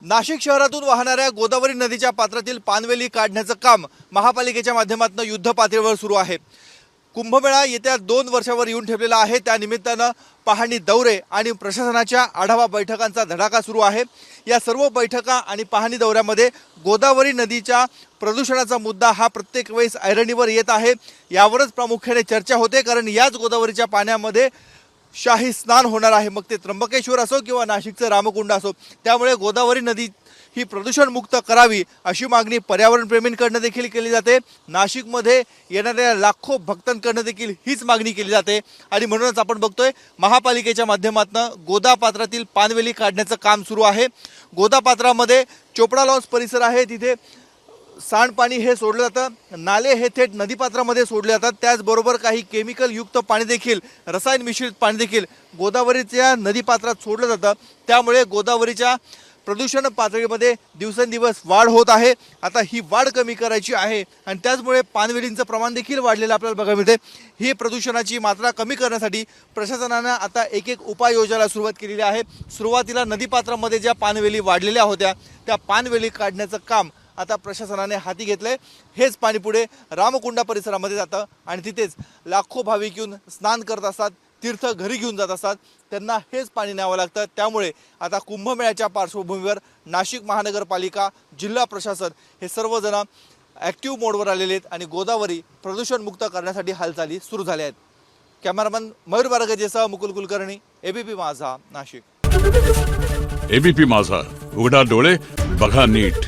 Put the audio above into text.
नाशिक शहरातून वाहणाऱ्या गोदावरी नदीच्या पात्रातील पानवेली काढण्याचं काम महापालिकेच्या माध्यमातून युद्ध पातळीवर सुरू आहे। कुंभमेळा येत्या 2 वर्षावर येऊन ठेवलेला आहे। त्या निमित्तानं पाहणी दौरे आणि प्रशासनाच्या आढावा बैठकांचा धडाका सुरू आहे। या सर्व बैठका आणि पाहणी दौऱ्यामध्ये गोदावरी नदीच्या प्रदूषणाचा मुद्दा हा प्रत्येक वेळेस ऐरणीवर येत आहे। यावरच प्रामुख्याने चर्चा होते, कारण याच गोदावरीच्या पाण्यामध्ये शाही स्नान होणार आहे। मग ते त्र्यंबकेश्वर असो किंवा नाशिकचं रामकुंड असो, त्यामुळे गोदावरी नदी ही प्रदूषण मुक्त करावी अशी मागणी पर्यावरण प्रेमींकडून देखील केली जाते। नाशिकमध्ये येणाऱ्या लाखो भक्तांकडून देखील हीच मागणी केली जाते आणि म्हणूनच आपण बघतोय महापालिकेच्या माध्यमातून गोदा पात्रातील पानवेली काढण्याचं काम सुरू आहे। गोदा पात्रामध्ये चोपडा लॉन्स परिसर आहे, तिथे सांडपाणी हे सोडलं जातं, नाले हे थेट नदीपात्रामध्ये सोडले जातात। त्याचबरोबर काही केमिकल युक्त पाणी देखील, रसायन मिश्रित पाणी देखील गोदावरीच्या नदीपात्रात सोडलं जातं। त्यामुळे गोदावरीच्या प्रदूषण पातळीमध्ये दिवसेंदिवस वाढ होत आहे। आता ही वाढ कमी करायची आहे आणि त्याचमुळे पानवेलींचं प्रमाण देखील वाढलेलं आपल्याला बघायला मिळते। ही प्रदूषणाची मात्रा कमी करण्यासाठी प्रशासनाने आता एक उपाय योजनाला सुरुवात केलेली आहे। सुरुवातीला नदीपात्रामध्ये ज्या पानवेली वाढलेल्या होत्या त्या पानवेली काढण्याचं काम आता प्रशासनाने हाती घेतले। हेच पाणी पुढे रामकुंडा परिसरामध्ये जातं आणि तिथेच लाखो भाविक येऊन स्नान करत असतात, तीर्थ घरी घेऊन जात असतात, त्यांना हेच पाणी न्यावं लागतं। त्यामुळे आता कुंभमेळ्याच्या पार्श्वभूमीवर नाशिक महानगरपालिका, जिल्हा प्रशासन हे सर्वजण ॲक्टिव्ह मोडवर आलेले आहेत आणि गोदावरी प्रदूषण मुक्त करण्यासाठी हालचाली सुरू झाल्या आहेत। कॅमेरामन मयूर बारगजेसह मुकुल कुलकर्णी, एबीपी माझा, नाशिक। एबीपी माझा, उघडा डोळे बघा नीट।